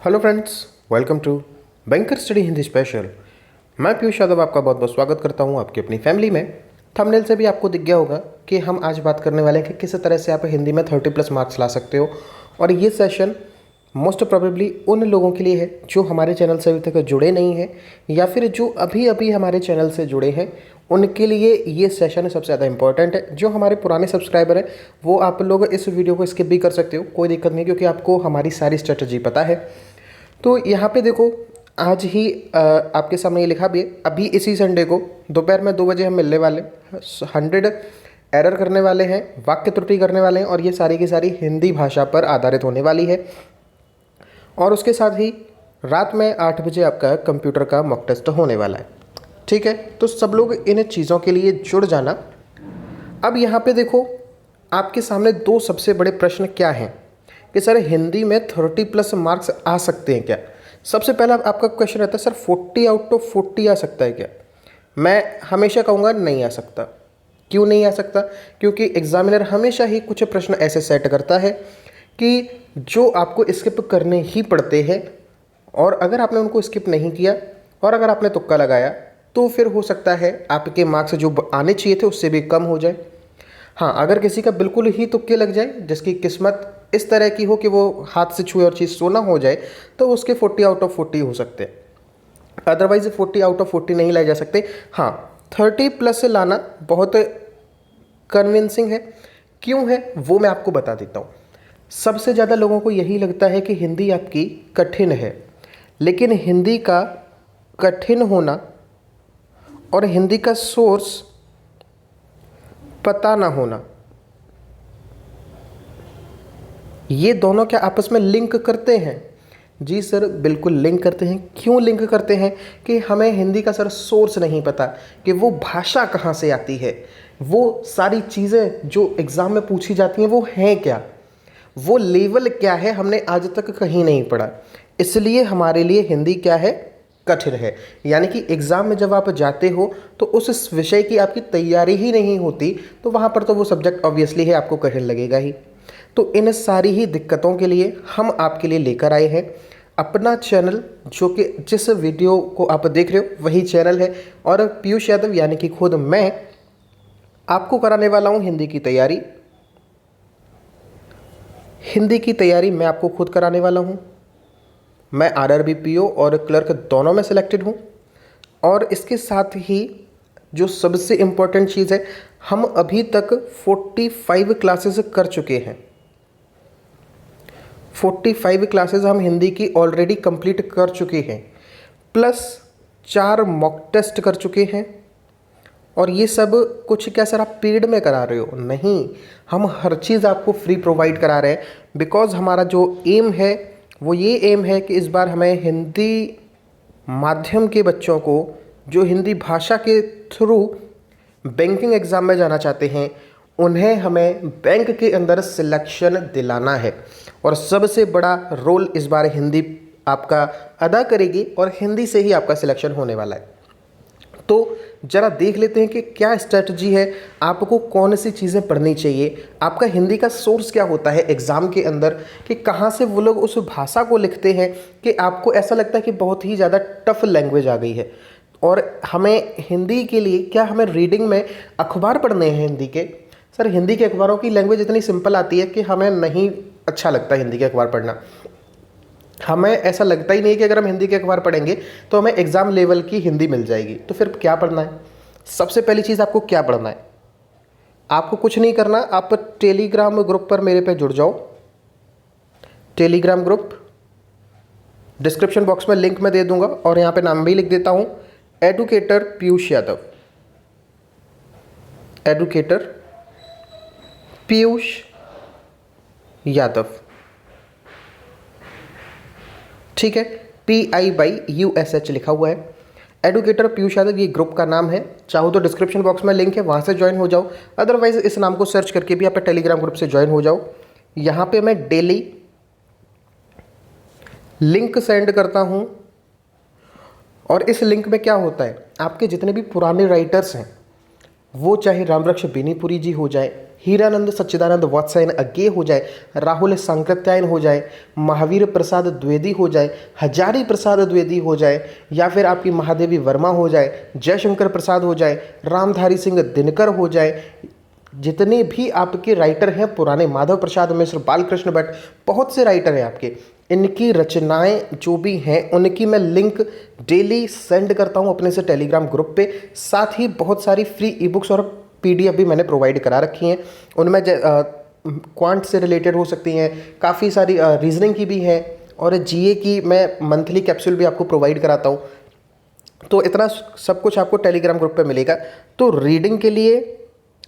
Hello friends, welcome to banker study Hindi special. मैं पीयूष यादव आपका बहुत बहुत स्वागत करता हूं आपकी अपनी फैमिली में। थंबनेल से भी आपको दिख गया होगा कि हम आज बात करने वाले हैं कि किस तरह से आप हिंदी में 30+ मार्क्स ला सकते हो। और ये सेशन मोस्ट प्रोबेबली उन लोगों के लिए है जो हमारे चैनल से अभी तक जुड़े नहीं हैं या फिर जो अभी अभी हमारे चैनल से जुड़े हैं, उनके लिए ये सेशन सबसे ज़्यादा इंपॉर्टेंट है। जो हमारे पुराने सब्सक्राइबर हैं वो आप लोग इस वीडियो को स्किप भी कर सकते हो, कोई दिक्कत नहीं, क्योंकि आपको हमारी सारी स्ट्रेटजी पता है। तो यहाँ पे देखो, आज ही आपके सामने ये लिखा भी है, अभी इसी संडे को दोपहर में 2 बजे हम मिलने वाले 100 एरर करने वाले हैं, वाक्य त्रुटि करने वाले हैं, और ये सारी की सारी हिंदी भाषा पर आधारित होने वाली है। और उसके साथ ही रात में 8 बजे आपका कंप्यूटर का मॉक टेस्ट होने वाला है। ठीक है, तो सब लोग इन चीज़ों के लिए जुड़ जाना। अब यहाँ पे देखो, आपके सामने 2 सबसे बड़े प्रश्न क्या हैं कि सर हिंदी में 30+ मार्क्स आ सकते हैं क्या। सबसे पहला आपका क्वेश्चन रहता है, सर 40 आउट ऑफ 40 आ सकता है क्या। मैं हमेशा कहूँगा नहीं आ सकता। क्यों नहीं आ सकता? क्योंकि एग्जामिनर हमेशा ही कुछ प्रश्न ऐसे सेट करता है कि जो आपको स्किप करने ही पड़ते हैं, और अगर आपने उनको स्किप नहीं किया और अगर आपने तुक्का लगाया तो फिर हो सकता है आपके मार्क्स जो आने चाहिए थे उससे भी कम हो जाए। हाँ, अगर किसी का बिल्कुल ही तुक्के लग जाए, जिसकी किस्मत इस तरह की हो कि वो हाथ से छुए और चीज़ सोना हो जाए, तो उसके 40 आउट ऑफ 40 हो सकते हैं। अदरवाइज 40 आउट ऑफ 40 नहीं लाए जा सकते। हाँ, 30+ से लाना बहुत कन्विंसिंग है। क्यों है वो मैं आपको बता देता हूँ। सबसे ज़्यादा लोगों को यही लगता है कि हिंदी आपकी कठिन है, लेकिन हिंदी का कठिन होना और हिंदी का सोर्स पता ना होना, ये दोनों क्या आपस में लिंक करते हैं? जी सर, बिल्कुल लिंक करते हैं। क्यों लिंक करते हैं? कि हमें हिंदी का सर सोर्स नहीं पता कि वो भाषा कहाँ से आती है, वो सारी चीज़ें जो एग्ज़ाम में पूछी जाती हैं वो हैं क्या, वो लेवल क्या है, हमने आज तक कहीं नहीं पढ़ा। इसलिए हमारे लिए हिंदी क्या है, कठिन है। यानी कि एग्ज़ाम में जब आप जाते हो तो उस विषय की आपकी तैयारी ही नहीं होती, तो वहाँ पर तो वो सब्जेक्ट ऑब्वियसली है आपको कठिन लगेगा ही। तो इन सारी ही दिक्कतों के लिए हम आपके लिए लेकर आए हैं अपना चैनल, जो कि जिस वीडियो को आप देख रहे हो वही चैनल है। और पीयूष यादव यानी कि खुद मैं आपको कराने वाला हूँ हिंदी की तैयारी। हिंदी की तैयारी मैं आपको खुद कराने वाला हूँ। मैं आरआरबी पीओ और क्लर्क दोनों में सिलेक्टेड हूँ। और इसके साथ ही जो सबसे इम्पोर्टेंट चीज़ है, हम अभी तक 45 क्लासेस कर चुके हैं। 45 क्लासेस हम हिंदी की ऑलरेडी कंप्लीट कर चुके हैं, प्लस 4 मॉक टेस्ट कर चुके हैं। और ये सब कुछ क्या सर आप पेड में करा रहे हो? नहीं, हम हर चीज़ आपको फ्री प्रोवाइड करा रहे हैं। बिकॉज हमारा जो एम है वो ये एम है कि इस बार हमें हिंदी माध्यम के बच्चों को जो हिंदी भाषा के थ्रू बैंकिंग एग्ज़ाम में जाना चाहते हैं, उन्हें हमें बैंक के अंदर सिलेक्शन दिलाना है। और सबसे बड़ा रोल इस बार हिंदी आपका अदा करेगी और हिंदी से ही आपका सिलेक्शन होने वाला है। तो ज़रा देख लेते हैं कि क्या स्ट्रेटजी है, आपको कौन सी चीज़ें पढ़नी चाहिए, आपका हिंदी का सोर्स क्या होता है एग्ज़ाम के अंदर, कि कहाँ से वो लोग उस भाषा को लिखते हैं कि आपको ऐसा लगता है कि बहुत ही ज़्यादा टफ लैंग्वेज आ गई है। और हमें हिंदी के लिए क्या हमें रीडिंग में अखबार पढ़ने हैं हिंदी के? सर हिंदी के अखबारों की लैंग्वेज इतनी सिंपल आती है कि हमें नहीं अच्छा लगता हिंदी के अखबार पढ़ना। हमें ऐसा लगता ही नहीं कि अगर हम हिंदी के अखबार पढ़ेंगे तो हमें एग्ज़ाम लेवल की हिंदी मिल जाएगी। तो फिर क्या पढ़ना है? सबसे पहली चीज़ आपको क्या पढ़ना है? आपको कुछ नहीं करना, आप टेलीग्राम ग्रुप पर मेरे पे जुड़ जाओ। टेलीग्राम ग्रुप डिस्क्रिप्शन बॉक्स में लिंक मैं दे दूंगा, और यहाँ पे नाम भी लिख देता हूँ, एडुकेटर पीयूष यादव। एडुकेटर पीयूष यादव, ठीक है, PIUSH लिखा हुआ है। एडुकेटर पीयूष यादव ये ग्रुप का नाम है। चाहो तो डिस्क्रिप्शन बॉक्स में लिंक है, वहाँ से ज्वाइन हो जाओ। अदरवाइज इस नाम को सर्च करके भी आप टेलीग्राम ग्रुप से ज्वाइन हो जाओ। यहाँ पे मैं डेली लिंक सेंड करता हूँ, और इस लिंक में क्या होता है, आपके जितने भी पुराने राइटर्स हैं, वो चाहे रामवृक्ष बेनीपुरी जी हो जाए, हीरानंद सच्चिदानंद वत्सायन अज्ञे हो जाए, राहुल सांकृत्यायन हो जाए, महावीर प्रसाद द्विवेदी हो जाए, हजारी प्रसाद द्विवेदी हो जाए, या फिर आपकी महादेवी वर्मा हो जाए, जयशंकर प्रसाद हो जाए, रामधारी सिंह दिनकर हो जाए, जितने भी आपके राइटर हैं पुराने, माधव प्रसाद मिश्र, बालकृष्ण भट्ट, बहुत से राइटर हैं आपके, इनकी रचनाएं जो भी हैं उनकी मैं लिंक डेली सेंड करता हूं अपने से टेलीग्राम ग्रुप पे। साथ ही बहुत सारी फ्री ई बुक्स और पीडीएफ भी मैंने प्रोवाइड करा रखी हैं। उनमें क्वांट से रिलेटेड हो सकती हैं, काफ़ी सारी रीजनिंग की भी हैं, और जीए की मैं मंथली कैप्सूल भी आपको प्रोवाइड कराता हूँ। तो इतना सब कुछ आपको टेलीग्राम ग्रुप पे मिलेगा। तो रीडिंग के लिए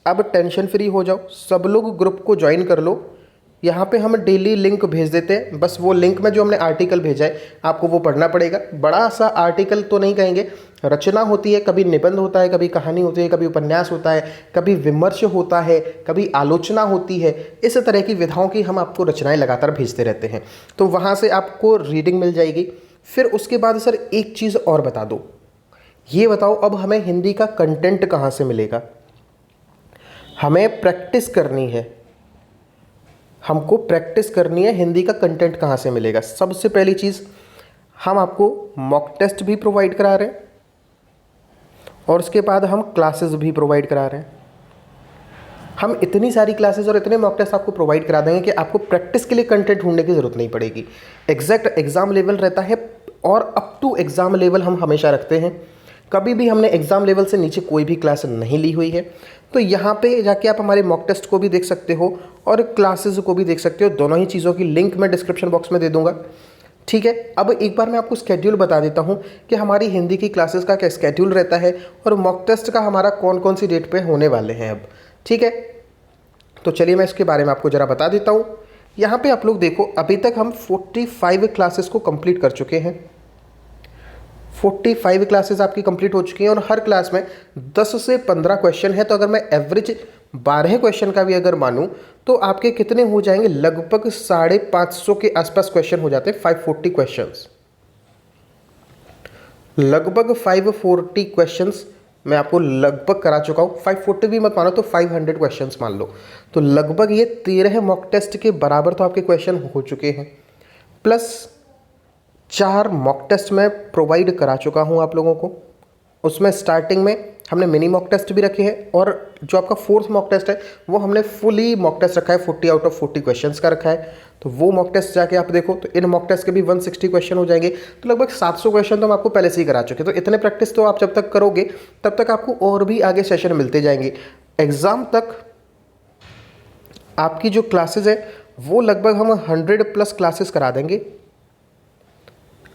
अब टेंशन फ्री हो जाओ, सब लोग ग्रुप को ज्वाइन कर लो। यहाँ पे हम डेली लिंक भेज देते हैं, बस वो लिंक में जो हमने आर्टिकल भेजा है आपको वो पढ़ना पड़ेगा। बड़ा सा आर्टिकल तो नहीं कहेंगे, रचना होती है, कभी निबंध होता है, कभी कहानी होती है, कभी उपन्यास होता है, कभी विमर्श होता है, कभी आलोचना होती है। इस तरह की विधाओं की हम आपको रचनाएं लगातार भेजते रहते हैं, तो वहाँ से आपको रीडिंग मिल जाएगी। फिर उसके बाद सर एक चीज़ और बता दो, ये बताओ अब हमें हिंदी का कंटेंट कहाँ से मिलेगा। हमें प्रैक्टिस करनी है, हमको प्रैक्टिस करनी है, हिंदी का कंटेंट कहाँ से मिलेगा। सबसे पहली चीज़, हम आपको मॉक टेस्ट भी प्रोवाइड करा रहे हैं, और उसके बाद हम क्लासेस भी प्रोवाइड करा रहे हैं। हम इतनी सारी क्लासेस और इतने मॉक टेस्ट आपको प्रोवाइड करा देंगे कि आपको प्रैक्टिस के लिए कंटेंट ढूंढने की ज़रूरत नहीं पड़ेगी। एग्जैक्ट एग्ज़ाम लेवल रहता है, और अप टू एग्ज़ाम लेवल हम हमेशा रखते हैं। कभी भी हमने एग्ज़ाम लेवल से नीचे कोई भी क्लास नहीं ली हुई है। तो यहाँ पे जाके आप हमारे मॉक टेस्ट को भी देख सकते हो और क्लासेस को भी देख सकते हो। दोनों ही चीज़ों की लिंक मैं डिस्क्रिप्शन बॉक्स में दे दूँगा, ठीक है। अब एक बार मैं आपको स्केड्यूल बता देता हूँ कि हमारी हिंदी की क्लासेस का क्या स्केड्यूल रहता है, और मॉक टेस्ट का हमारा कौन कौन सी डेट पे होने वाले हैं अब, ठीक है। तो चलिए मैं इसके बारे में आपको ज़रा बता देता हूँ। यहाँ पे आप लोग देखो, अभी तक हम 45 क्लासेस को कंप्लीट कर चुके हैं। 45 क्लासेस आपकी कंप्लीट हो चुकी हैं, और हर क्लास में 10 से 15 क्वेश्चन है। तो अगर मैं एवरेज 12 क्वेश्चन का भी अगर मानूं तो आपके कितने हो जाएंगे, लगभग 550 के आसपास क्वेश्चन हो जाते हैं। 540 क्वेश्चंस, लगभग 540 क्वेश्चंस मैं आपको लगभग करा चुका हूँ। 540 भी मत मानो तो 500 क्वेश्चंस मान लो, तो लगभग ये 13 मॉक टेस्ट के बराबर तो आपके क्वेश्चन हो चुके हैं। प्लस 4 मॉक टेस्ट मैं प्रोवाइड करा चुका हूँ आप लोगों को। उसमें स्टार्टिंग में हमने मिनी मॉक टेस्ट भी रखे हैं, और जो आपका 4th मॉक टेस्ट है वो हमने फुली मॉक टेस्ट रखा है, 40 आउट ऑफ 40 क्वेश्चंस का रखा है। तो वो मॉक टेस्ट जाके आप देखो, तो इन मॉक टेस्ट के भी 160 क्वेश्चन हो जाएंगे। तो लगभग 700 क्वेश्चन तो हम आपको पहले से ही करा चुके। तो इतने प्रैक्टिस तो आप जब तक करोगे तब तक आपको और भी आगे सेशन मिलते जाएंगे। एग्ज़ाम तक आपकी जो क्लासेज है वो लगभग हम 100+ क्लासेस करा देंगे,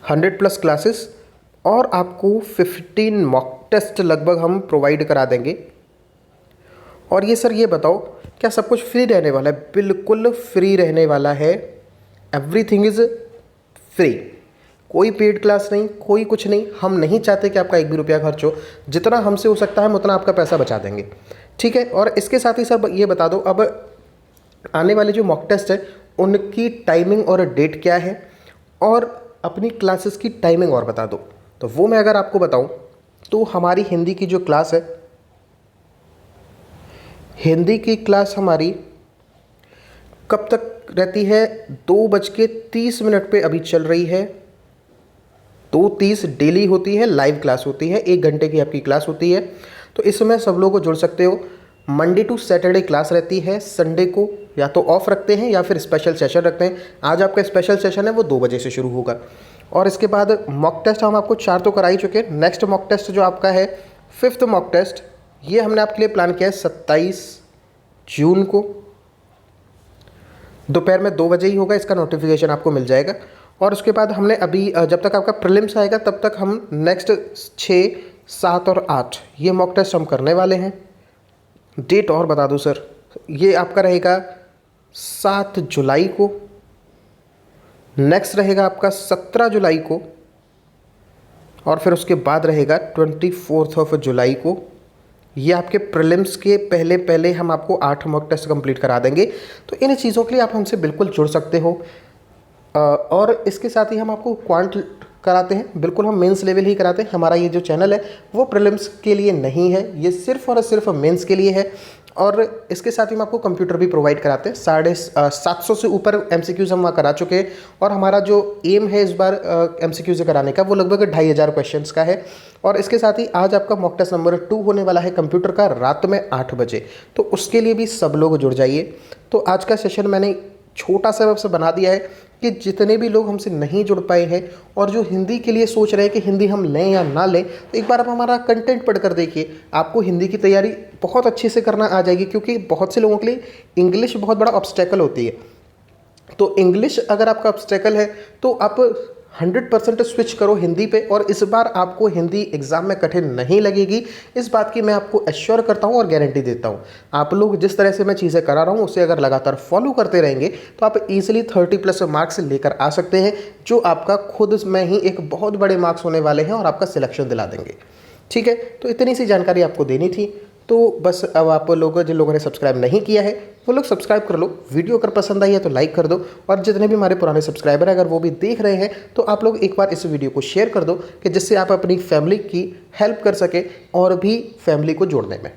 100+ क्लासेस, और आपको 15 मॉक टेस्ट लगभग हम प्रोवाइड करा देंगे। और ये सर ये बताओ, क्या सब कुछ फ्री रहने वाला है? बिल्कुल फ्री रहने वाला है, एवरीथिंग इज़ फ्री। कोई पेड क्लास नहीं, कोई कुछ नहीं। हम नहीं चाहते कि आपका एक भी रुपया खर्च हो, जितना हमसे हो सकता है हम उतना आपका पैसा बचा देंगे, ठीक है। और इसके साथ ही सर ये बता दो, अब आने वाले जो मॉक टेस्ट है उनकी टाइमिंग और डेट क्या है, और अपनी क्लासेस की टाइमिंग और बता दो। तो वो मैं अगर आपको बताऊं तो हमारी हिंदी की जो क्लास है, हिंदी की क्लास हमारी कब तक रहती है, 2:30 पे अभी चल रही है। 2:30 डेली होती है, लाइव क्लास होती है, 1 घंटे की आपकी क्लास होती है। तो इसमें सब लोग जुड़ सकते हो। मंडे टू सैटरडे क्लास रहती है, संडे को या तो ऑफ रखते हैं या फिर स्पेशल सेशन रखते हैं। आज आपका स्पेशल सेशन है वो 2 बजे से शुरू होगा। और इसके बाद मॉक टेस्ट हम आपको 4 तो करा ही चुके हैं। नेक्स्ट मॉक टेस्ट जो आपका है 5th मॉक टेस्ट, ये हमने आपके लिए प्लान किया है 27 जून को, दोपहर में 2 बजे ही होगा। इसका नोटिफिकेशन आपको मिल जाएगा। और उसके बाद हमने अभी जब तक आपका प्रीलिम्स आएगा तब तक हम नेक्स्ट 6, 7 और 8 ये मॉक टेस्ट हम करने वाले हैं। डेट और बता दूं सर, ये आपका रहेगा 7 जुलाई को, नेक्स्ट रहेगा आपका 17 जुलाई को, और फिर उसके बाद रहेगा 24 जुलाई को। ये आपके प्रीलिम्स के पहले पहले हम आपको 8 मॉक टेस्ट कंप्लीट करा देंगे। तो इन चीज़ों के लिए आप हमसे बिल्कुल जुड़ सकते हो। और इसके साथ ही हम आपको क्वांट कराते हैं, बिल्कुल हम मेंस लेवल ही कराते हैं। हमारा ये जो चैनल है वो प्रीलिम्स के लिए नहीं है, ये सिर्फ और सिर्फ मेंस के लिए है। और इसके साथ ही हम आपको कंप्यूटर भी प्रोवाइड कराते हैं। 750 से ऊपर MCQs हम वहाँ करा चुके हैं और हमारा जो एम है इस बार MCQ से कराने का वो लगभग 2500 क्वेश्चंस का है। और इसके साथ ही आज आपका मॉक टेस्ट नंबर 2 होने वाला है कंप्यूटर का रात में 8 बजे, तो उसके लिए भी सब लोग जुड़ जाइए। तो आज का सेशन मैंने छोटा सा आपसे बना दिया है कि जितने भी लोग हमसे नहीं जुड़ पाए हैं और जो हिंदी के लिए सोच रहे हैं कि हिंदी हम लें या ना लें, तो एक बार आप हमारा कंटेंट पढ़कर देखिए, आपको हिंदी की तैयारी बहुत अच्छे से करना आ जाएगी। क्योंकि बहुत से लोगों के लिए इंग्लिश बहुत बड़ा ऑब्स्टेकल होती है। तो इंग्लिश अगर आपका ऑब्स्टेकल है तो आप 100% स्विच करो हिंदी पे, और इस बार आपको हिंदी एग्ज़ाम में कठिन नहीं लगेगी। इस बात की मैं आपको एश्योर करता हूँ और गारंटी देता हूँ। आप लोग जिस तरह से मैं चीज़ें करा रहा हूँ उसे अगर लगातार फॉलो करते रहेंगे तो आप इजीली 30+ मार्क्स लेकर आ सकते हैं, जो आपका खुद में ही एक बहुत बड़े मार्क्स होने वाले हैं और आपका सिलेक्शन दिला देंगे। ठीक है, तो इतनी सी जानकारी आपको देनी थी। तो बस अब आप लोग जिन लोगों ने सब्सक्राइब नहीं किया है वो लोग सब्सक्राइब कर लो। वीडियो अगर पसंद आई है तो लाइक कर दो, और जितने भी हमारे पुराने सब्सक्राइबर हैं अगर वो भी देख रहे हैं तो आप लोग एक बार इस वीडियो को शेयर कर दो, कि जिससे आप अपनी फैमिली की हेल्प कर सके और भी फैमिली को जोड़ने में।